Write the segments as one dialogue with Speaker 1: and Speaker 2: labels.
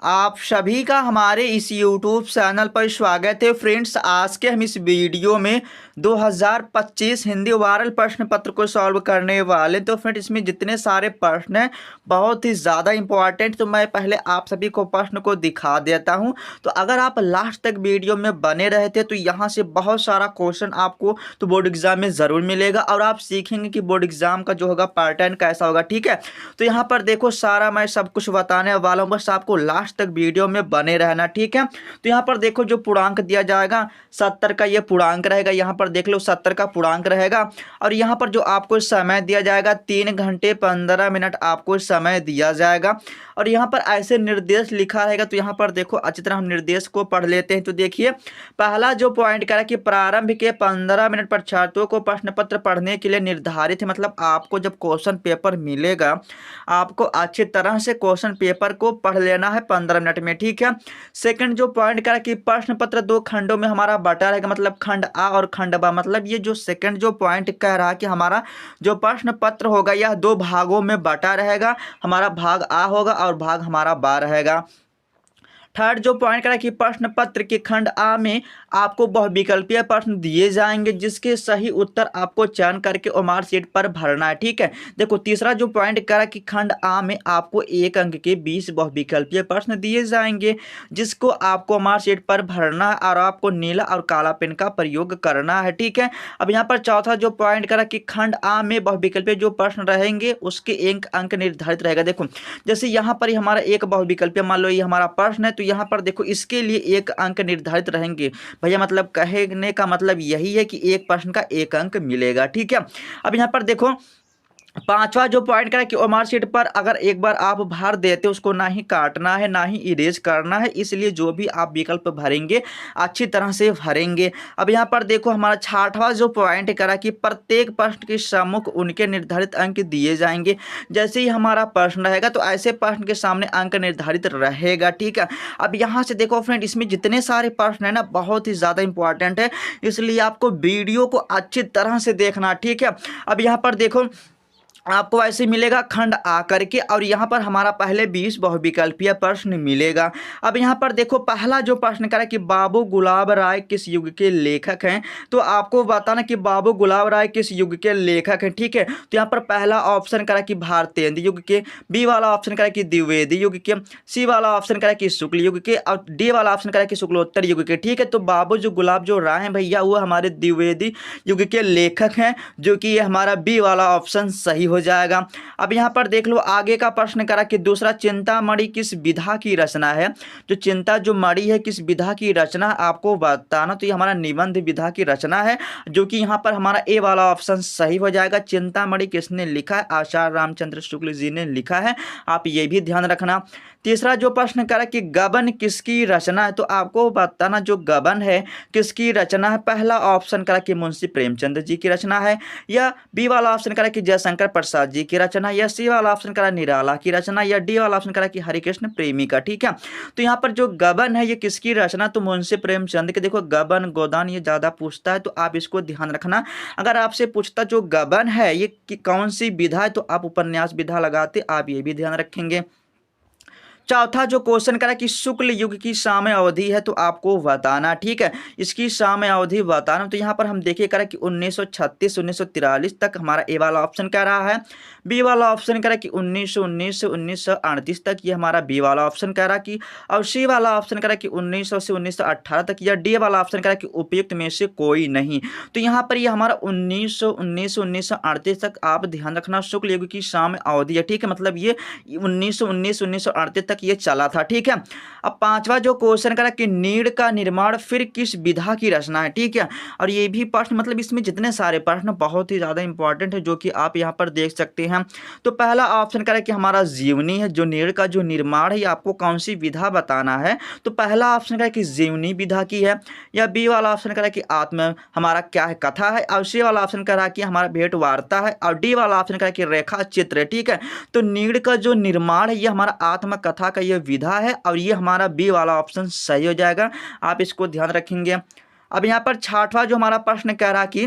Speaker 1: आप सभी का हमारे इस YouTube चैनल पर स्वागत है फ्रेंड्स। आज के हम इस वीडियो में 2025 हिंदी वायरल प्रश्न पत्र को सॉल्व करने वाले। तो फ्रेंड इसमें जितने सारे प्रश्न हैं बहुत ही ज़्यादा इंपॉर्टेंट, तो मैं पहले आप सभी को प्रश्न को दिखा देता हूं। तो अगर आप लास्ट तक वीडियो में बने रहे थे तो यहाँ से बहुत सारा क्वेश्चन आपको तो बोर्ड एग्जाम में ज़रूर मिलेगा और आप सीखेंगे कि बोर्ड एग्जाम का जो होगा पैटर्न कैसा होगा। ठीक है, तो यहाँ पर देखो सारा मैं सब कुछ बताने वाला हूँ, बस आपको लास्ट तक वीडियो में बने रहना। ठीक है, तो यहाँ पर देखो जो पूर्णांक दिया जाएगा 70 का ये पूर्णांक रहेगा। यहाँ पर देख लो 70 का पूर्णांक रहेगा और यहाँ पर जो आपको समय दिया जाएगा 3 घंटे 15 मिनट आपको समय दिया जाएगा और यहाँ पर ऐसे निर्देश लिखा रहेगा। तो यहाँ पर देखो अच्छी तरह हम निर्देश को पढ़ लेते हैं। तो देखिए पहला जो पॉइंट करा कि प्रारंभ के 15 मिनट पर छात्रों को प्रश्न पत्र पढ़ने के लिए निर्धारित है। मतलब आपको जब क्वेश्चन पेपर मिलेगा आपको अच्छी तरह से क्वेश्चन पेपर को पढ़ लेना है 15 मिनट में। ठीक है, सेकंड जो पॉइंट करा कि प्रश्न पत्र 2 खंडों में हमारा बटा रहेगा। मतलब खंड आ और खंड बा। मतलब ये जो सेकंड जो पॉइंट कह रहा है कि हमारा जो प्रश्न पत्र होगा यह 2 भागों में बटा रहेगा। हमारा भाग आ होगा और भाग हमारा बा रहेगा। थर्ड जो पॉइंट करा कि प्रश्न पत्र के खंड आ में आपको बहुविकल्पीय प्रश्न दिए जाएंगे जिसके सही उत्तर आपको चयन करके ओमार शीट पर भरना है। ठीक है, देखो तीसरा जो पॉइंट करा कि खंड आ में आपको 1 अंक के 20 बहुविकल्पीय प्रश्न दिए जाएंगे जिसको आपको ओमार शीट पर भरना है और आपको नीला और काला पेन का प्रयोग करना है। ठीक है, अब यहाँ पर चौथा जो पॉइंट करा कि खंड आ में बहुविकल्पीय जो प्रश्न रहेंगे उसके 1 अंक निर्धारित रहेगा। देखो जैसे यहाँ पर हमारा एक बहुविकल्पीय मान लो ये हमारा प्रश्न है तो यहाँ पर देखो इसके लिए 1 अंक निर्धारित रहेंगे भैया। मतलब कहने का मतलब यही है कि एक प्रश्न का 1 अंक मिलेगा। ठीक है, अब यहाँ पर देखो पांचवा जो पॉइंट करा कि ओमार शीट पर अगर एक बार आप भर देते उसको ना ही काटना है ना ही इरेज करना है, इसलिए जो भी आप विकल्प भरेंगे अच्छी तरह से भरेंगे। अब यहाँ पर देखो हमारा छठवां जो पॉइंट करा कि प्रत्येक प्रश्न के सम्मुख उनके निर्धारित अंक दिए जाएंगे। जैसे ही हमारा प्रश्न रहेगा तो ऐसे प्रश्न के सामने अंक निर्धारित रहेगा। ठीक है, अब यहाँ से देखो फ्रेंड इसमें जितने सारे प्रश्न है ना बहुत ही ज़्यादा इंपॉर्टेंट है, इसलिए आपको वीडियो को अच्छी तरह से देखना। ठीक है, अब यहाँ पर देखो आपको ऐसे मिलेगा खंड आ करके और यहाँ पर हमारा पहले 20 बहुविकल्पीय प्रश्न मिलेगा। अब यहाँ पर देखो पहला जो प्रश्न करा कि बाबू गुलाब राय किस युग के लेखक हैं, तो आपको बताना कि बाबू गुलाब राय किस युग के लेखक हैं। ठीक है, तो यहाँ पर पहला ऑप्शन करा कि भारतेंद्र युग के, बी वाला ऑप्शन करा कि द्विवेदी युग के, सी वाला ऑप्शन करा कि शुक्ल युग के और डी वाला ऑप्शन करा कि शुक्लोत्तर युग के। ठीक है, तो बाबू जो गुलाब जो राय हैं भैया वो हमारे द्विवेदी युग के लेखक हैं, जो कि ये हमारा बी वाला ऑप्शन सही हो जाएगा। अब यहाँ पर देख लो आगे का प्रश्न करा कि दूसरा चिंतामणि किस विधा की रचना है। जो चिंता जो मणि है किस विधा की रचना आपको बताना, तो ये हमारा निबंध विधा की रचना है, जो कि यहाँ पर हमारा ए वाला ऑप्शन सही हो जाएगा। चिंतामणि किसने लिखा है, आचार्य रामचंद्र शुक्ल जी ने लिखा है, आप ये भी ध्यान रखना। तीसरा जो प्रश्न करा कि गबन किसकी रचना है, तो आपको बताना जो गबन है किसकी रचना है। पहला ऑप्शन करा कि मुंशी प्रेमचंद जी की रचना है, या बी वाला ऑप्शन करा कि जयशंकर प्रसाद जी की रचना, या सी वाला ऑप्शन करा निराला की रचना, या डी वाला ऑप्शन करा कि हरिकृष्ण प्रेमी का। ठीक है, तो यहाँ पर जो गबन है ये किसकी रचना, तो मुंशी प्रेमचंद के। देखो गबन गोदान ये ज्यादा पूछता है तो आप इसको ध्यान रखना। अगर आपसे पूछता जो गबन है ये कौन सी विधा है तो आप उपन्यास विधा लगाते, आप ये भी ध्यान रखेंगे। चौथा जो क्वेश्चन करा कि शुक्ल युग की समय अवधि है, तो आपको बताना। ठीक है, इसकी समय अवधि बताना। तो यहाँ पर हम देखिए करा कि 1936 1943 तक हमारा ए वाला ऑप्शन कह रहा है। बी वाला ऑप्शन कह रहा कि 1919 से 1938 तक, ये हमारा बी वाला ऑप्शन कह रहा कि, और सी वाला ऑप्शन कह रहा कि 1900 से 1918 तक, या डी वाला ऑप्शन कह रहा कि उपयुक्त में से कोई नहीं। तो यहाँ पर ये हमारा 1919 से 1938 तक आप ध्यान रखना शुक्ल युग की समय अवधि है। ठीक है, मतलब ये 1919 1938 तक ये चला था। ठीक है, अब पांचवा जो क्वेश्चन करा कि नीड़ का निर्माण फिर किस विधा की रचना है। ठीक है, और ये भी प्रश्न मतलब इसमें जितने सारे प्रश्न बहुत ही ज्यादा इंपॉर्टेंट है जो कि आप यहाँ पर देख सकते हैं। तो पहला ऑप्शन करा कि हमारा जीवनी है, जो नीड़ का जो निर्माण है ये आपको कौन सी विधा बताना है, तो पहला ऑप्शन करा कि जीवनी विधा की है, या बी वाला ऑप्शन करा कि आत्म हमारा क्या है कथा है, और सी वाला ऑप्शन करा कि हमारा भेंट वार्ता है, और डी वाला ऑप्शन करा कि रेखा चित्र है। ठीक है, तो नीड़ का जो निर्माण है ये हमारा आत्मकथा का ये विधा है और ये हमारा बी वाला ऑप्शन सही हो जाएगा, आप इसको ध्यान रखेंगे। अब यहाँ पर छठवां जो हमारा प्रश्न कह रहा कि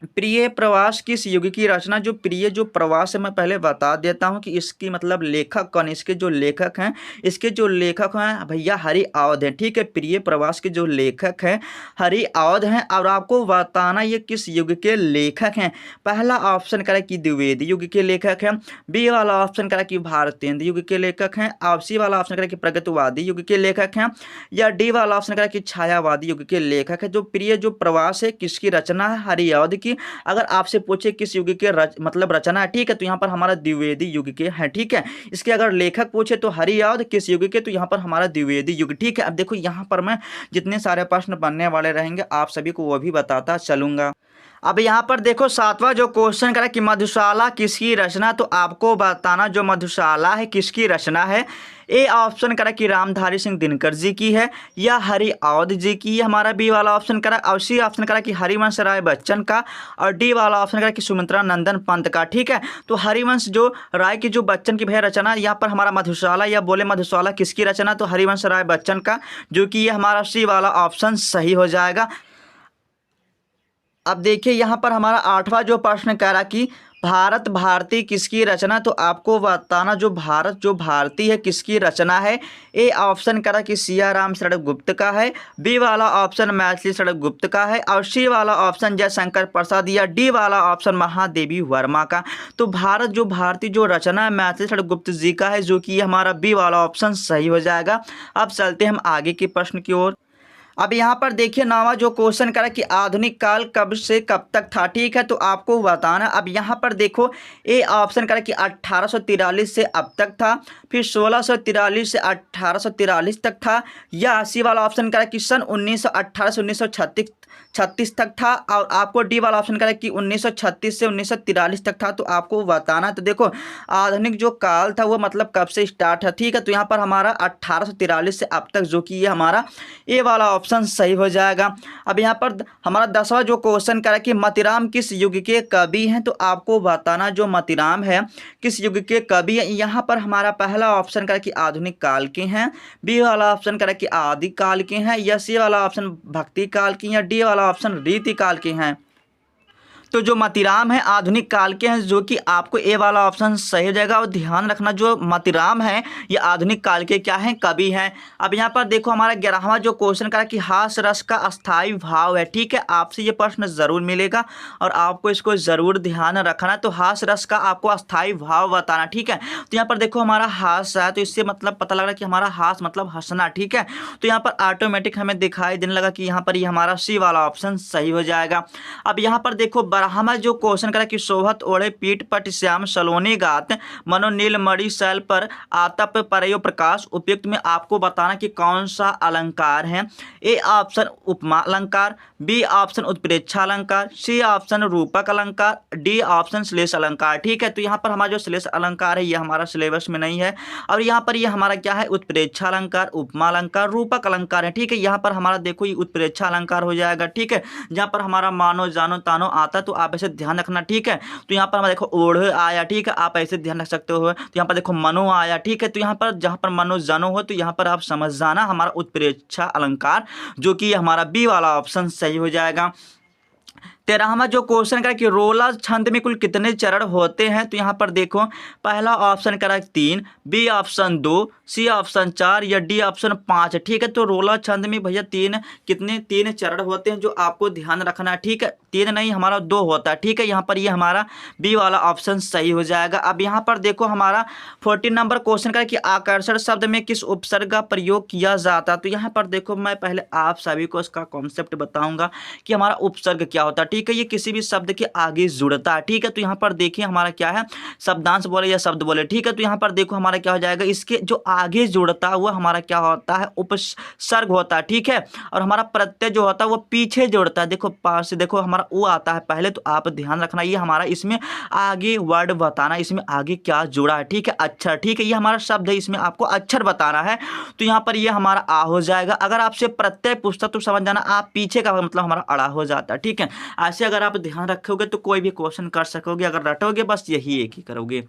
Speaker 1: प्रिय प्रवास किस युग की रचना। जो प्रिय जो प्रवास है मैं पहले बता देता हूँ कि इसकी मतलब लेखक कौन, इसके जो लेखक हैं, इसके जो लेखक हैं भैया हरि अवध हैं। ठीक है, प्रिय प्रवास के जो लेखक हैं हरि अवध हैं। और आपको बताना ये किस युग के लेखक हैं। पहला ऑप्शन करें कि द्विवेदी युग के लेखक हैं, बी वाला ऑप्शन करें कि भारतेंद्र युग के लेखक हैं, और सी वाला ऑप्शन करें कि प्रगतिवादी युग के लेखक हैं, या डी वाला ऑप्शन करें कि छायावादी युग के लेखक है। जो प्रिय जो प्रवास है किसकी रचना है, हरि अवध की। अगर आपसे पूछे किस युग के मतलब रचना है, ठीक है, तो यहाँ पर हमारा द्विवेदी युग के है। ठीक है, इसके अगर लेखक पूछे तो हरि अवध, किस युग के, तो यहाँ पर हमारा द्विवेदी युग। ठीक है, अब देखो यहाँ पर मैं जितने सारे प्रश्न बनने वाले रहेंगे आप सभी को वो भी बताता चलूंगा। अब यहाँ पर देखो सातवां जो क्वेश्चन करा कि मधुशाला किसकी रचना, तो आपको बताना जो मधुशाला है किसकी रचना है। ए ऑप्शन करा कि रामधारी सिंह दिनकर जी की है, या हरि अवध जी की है हमारा बी वाला ऑप्शन करा, और सी ऑप्शन करा कि हरिवंश राय बच्चन का, और डी वाला ऑप्शन करा कि सुमित्रा नंदन पंत का। ठीक है, तो हरिवंश जो राय की जो बच्चन की भैया रचना, यहाँ पर हमारा मधुशाला या बोले मधुशाला किसकी रचना, तो हरिवंश राय बच्चन का, जो कि ये हमारा सी वाला ऑप्शन सही हो जाएगा। अब देखिए यहाँ पर हमारा आठवां जो प्रश्न कह रहा कि भारत भारती किसकी रचना, तो आपको बताना जो भारत जो भारती है किसकी रचना है। ए ऑप्शन करा कि सियाराम शरण गुप्त का है, बी वाला ऑप्शन मैथिली शरण गुप्त का है, और सी वाला ऑप्शन जयशंकर प्रसाद, या डी वाला ऑप्शन महादेवी वर्मा का। तो भारत जो भारती जो रचना है मैथिली शरण गुप्त जी का है, जो कि हमारा बी वाला ऑप्शन सही हो जाएगा। अब चलते हम आगे के प्रश्न की ओर। अब यहाँ पर देखिए नवा जो क्वेश्चन करा कि आधुनिक काल कब से कब तक था। ठीक है, तो आपको बताना। अब यहाँ पर देखो ए ऑप्शन करा कि 1843 से अब तक था, फिर 1643 से 1843 तक था, या सी वाला ऑप्शन करा कि सन 1918 से 1936 तक था, और आपको डी वाला ऑप्शन करा कि 1936 से 1943 तक था। तो आपको बताना। तो देखो आधुनिक जो काल था वो मतलब कब से स्टार्ट है। ठीक है, तो यहाँ पर हमारा 1843 से अब तक, जो कि ये हमारा ए वाला ऑप्शन सही हो जाएगा। अब यहाँ पर हमारा 10वां जो क्वेश्चन करा कि मतीराम किस युग के कवि हैं, तो आपको बताना जो मतीराम है किस युग के कवि है। यहाँ पर हमारा पहला ऑप्शन करा कि आधुनिक काल के हैं, बी वाला ऑप्शन करा कि आदि काल के हैं, या सी वाला ऑप्शन भक्ति काल के, या डी वाला ऑप्शन रीति काल के हैं। तो जो मतीराम है आधुनिक काल के हैं, जो कि आपको ए वाला ऑप्शन सही हो जाएगा। और ध्यान रखना जो मतीराम है ये आधुनिक काल के क्या हैं, कवि हैं। अब यहाँ पर देखो हमारा 11वां जो क्वेश्चन करा कि हास रस का अस्थाई भाव है। ठीक है, आपसे ये प्रश्न जरूर मिलेगा और आपको इसको जरूर ध्यान रखना। तो हास रस का आपको अस्थाई भाव बताना। ठीक है, तो यहाँ पर देखो हमारा हास है, तो इससे मतलब पता लग रहा है कि हमारा हास मतलब हंसना। ठीक है, तो यहाँ पर ऑटोमेटिक हमें दिखाई देने लगा कि यहाँ पर ये हमारा सी वाला ऑप्शन सही हो जाएगा। अब यहाँ पर देखो हमारा जो क्वेश्चन करा कि शोभत ओढ़े पीठ पट श्याम सलोनी गात मनो नील मणि शैल पर आतप परयो प्रकाश उपयुक्त में आपको बताना कि कौन सा अलंकार है। ए ऑप्शन उपमा अलंकार, बी ऑप्शन उत्प्रेक्षा अलंकार, सी ऑप्शन रूपक अलंकार, डी ऑप्शन श्लेष अलंकार। ठीक है, तो यहाँ पर हमारा जो श्लेष अलंकार है ये हमारा सिलेबस में नहीं है, और यहाँ पर ये हमारा क्या है उत्प्रेक्षा अलंकार, उपमा अलंकार, रूपक अलंकार है। ठीक है, यहाँ पर हमारा देखो ये उत्प्रेक्षा अलंकार हो जाएगा। ठीक है, जहाँ पर हमारा मानो जानो तानो आता, तो आप ऐसे ध्यान रखना। ठीक है, तो यहाँ पर हमारा देखो ओढ़ आया। ठीक है, आप ऐसे ध्यान रख सकते हो। तो यहाँ पर देखो मनो आया। ठीक है, तो यहाँ पर जहाँ पर मनो जानो हो तो यहाँ पर आप समझ जाना हमारा उत्प्रेक्षा अलंकार, जो कि हमारा बी वाला ऑप्शन सही हो जाएगा। 13वां जो क्वेश्चन करा कि रोला छंद में कुल कितने चरण होते हैं, तो यहाँ पर देखो पहला ऑप्शन करा 3, बी ऑप्शन 2, सी ऑप्शन 4, या डी ऑप्शन 5। ठीक है, तो रोला छंद में भैया तीन चरण होते हैं, जो आपको ध्यान रखना है। ठीक है, 3 नहीं हमारा 2 होता है। ठीक है, यहाँ पर ये हमारा बी वाला ऑप्शन सही हो जाएगा। अब यहाँ पर देखो हमारा 14 नंबर क्वेश्चन करा कि आकर्षण शब्द में किस उपसर्ग का प्रयोग किया जाता है। तो यहाँ पर देखो मैं पहले आप सभी को इसका कॉन्सेप्ट बताऊंगा कि हमारा उपसर्ग क्या होता है। ठीक है, ये किसी भी शब्द के आगे जुड़ता है। ठीक है, तो यहाँ पर देखिए हमारा क्या है शब्दांश बोले या शब्द बोले। ठीक है, तो यहाँ पर देखो हमारा क्या हो जाएगा, इसके जो आगे जुड़ता है वो हमारा क्या होता है उपसर्ग होता है। ठीक है, और हमारा प्रत्यय जो होता है वो पीछे जुड़ता है। देखो पास से देखो हमारा वो आता है पहले, तो आप ध्यान रखना ये हमारा इसमें आगे वर्ड बताना, इसमें आगे क्या जुड़ा है। ठीक है, अक्षर। ठीक है, ये हमारा शब्द है, इसमें आपको अक्षर बताना है। तो यहाँ पर ये हमारा आ हो जाएगा। अगर आपसे प्रत्यय पूछता तो समझ जाना आप पीछे का मतलब हमारा अड़ा हो जाता है। ठीक है, ऐसे अगर आप ध्यान रखोगे तो कोई भी क्वेश्चन कर सकोगे, अगर रटोगे बस यही एक ही करोगे।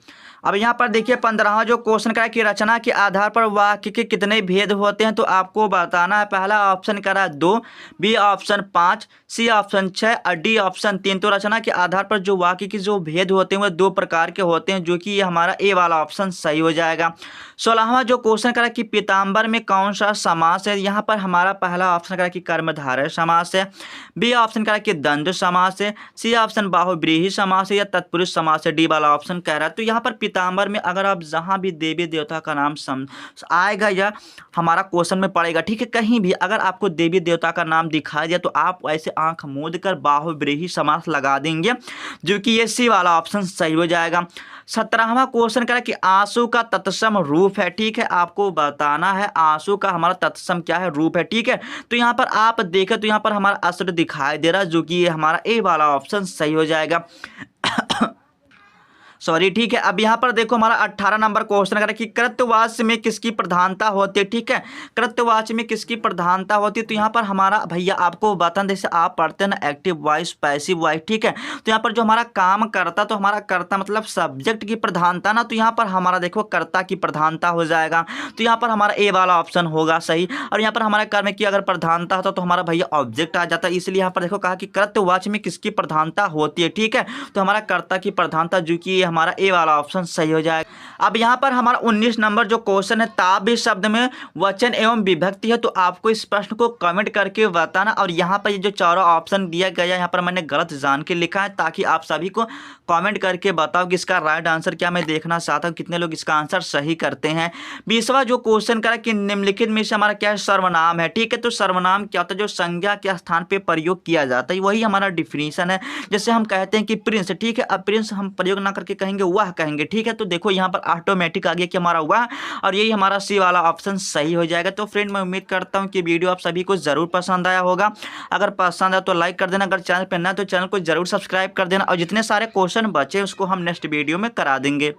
Speaker 1: अब यहाँ पर देखिए 15वां जो क्वेश्चन का है कि रचना के आधार पर वाक्य के कितने भेद होते हैं, तो आपको बताना है। पहला ऑप्शन करा 2, बी ऑप्शन 5, सी ऑप्शन 6 और डी ऑप्शन 3। तो रचना के आधार पर जो वाक्य के जो भेद होते हैं वो 2 प्रकार के होते हैं, जो कि ये हमारा ए वाला ऑप्शन सही हो जाएगा। 16वां जो क्वेश्चन करा कि पीताम्बर में कौन सा समास है, यहाँ पर हमारा पहला ऑप्शन करा कि कर्मधारय समास है, बी ऑप्शन करा कि द्वंद्व समास है, सी ऑप्शन बाहुव्रीहि समास है या तत्पुरुष समास है, डी वाला ऑप्शन कह रहा है। तो यहाँ पर पीताम्बर में अगर आप जहाँ भी देवी देवता का नाम आएगा या हमारा क्वेश्चन में पड़ेगा, ठीक है, कहीं भी अगर आपको देवी देवता का नाम दिखाई दिया तो आप ऐसे आंख मूंद कर बाहुव्रीहि समास लगा देंगे, जो कि ये सी वाला ऑप्शन सही हो जाएगा। 17वां क्वेश्चन करा कि आंसू का तत्सम रूप है, ठीक है, आपको बताना है आंसू का हमारा तत्सम क्या है, रूप है, ठीक है। तो यहाँ पर आप देखें तो यहाँ पर हमारा अस्त्र दिखाई दे रहा है, जो कि ये हमारा ए वाला ऑप्शन सही हो जाएगा। सॉरी, ठीक है। अब यहाँ पर देखो हमारा 18 नंबर क्वेश्चन करें कि कृत्यवाच्य में किसकी प्रधानता होती है, ठीक है, कृत्यवाच्य में किसकी प्रधानता होती है। तो यहाँ पर हमारा भैया आपको बता, जैसे आप पढ़ते हैं ना एक्टिव वॉइस पैसिव वॉइस, ठीक है, तो यहाँ पर जो हमारा काम करता, तो हमारा कर्ता मतलब सब्जेक्ट की प्रधानता ना, तो यहाँ पर हमारा देखो कर्ता की प्रधानता हो जाएगा। तो यहाँ पर हमारा ए वाला ऑप्शन होगा सही। और यहाँ पर हमारे कर्म की अगर प्रधानता होता तो हमारा भैया ऑब्जेक्ट आ जाता, इसलिए यहाँ पर देखो कहा कि कृत्यवाच्य में किसकी प्रधानता होती है, ठीक है, तो हमारा कर्ता की प्रधानता, जो कि हमारा ए वाला ऑप्शन सही हो जाएगा। अब यहाँ पर हमारा 19 नंबर जो क्वेश्चन है, ताबी शब्द में वचन एवं विभक्ति है, तो आपको इस प्रश्न को कमेंट करके बताना। और यहाँ पर ये जो चारों ऑप्शन दिया गया है, यहाँ पर मैंने गलत जान के लिखा है, ताकि आप सभी को कमेंट करके बताओ कि इसका राइट आंसर क्या। मैं देखना चाहता हूँ कितने लोग इसका आंसर सही करते हैं। 20वां जो क्वेश्चन करा कि निम्नलिखित में से हमारा क्या है, सर्वनाम है, ठीक है, तो सर्वनाम क्या होता है, जो संज्ञा के स्थान पे प्रयोग किया जाता है, वही हमारा डिफिनीशन है। जैसे हम कहते हैं कि प्रिंस, ठीक है, अब प्रिंस हम प्रयोग ना करके कहेंगे वह कहेंगे, ठीक है, तो देखो यहाँ पर ऑटोमेटिक आ गया कि हमारा वह, और यही हमारा सी वाला ऑप्शन सही हो जाएगा। तो फ्रेंड मैं उम्मीद करता हूँ कि वीडियो आप सभी को जरूर पसंद आया होगा। अगर पसंद आया तो लाइक कर देना, अगर चैनल पर नया तो चैनल को जरूर सब्सक्राइब कर देना, और जितने सारे क्वेश्चन बचे उसको हम नेक्स्ट वीडियो में करा देंगे।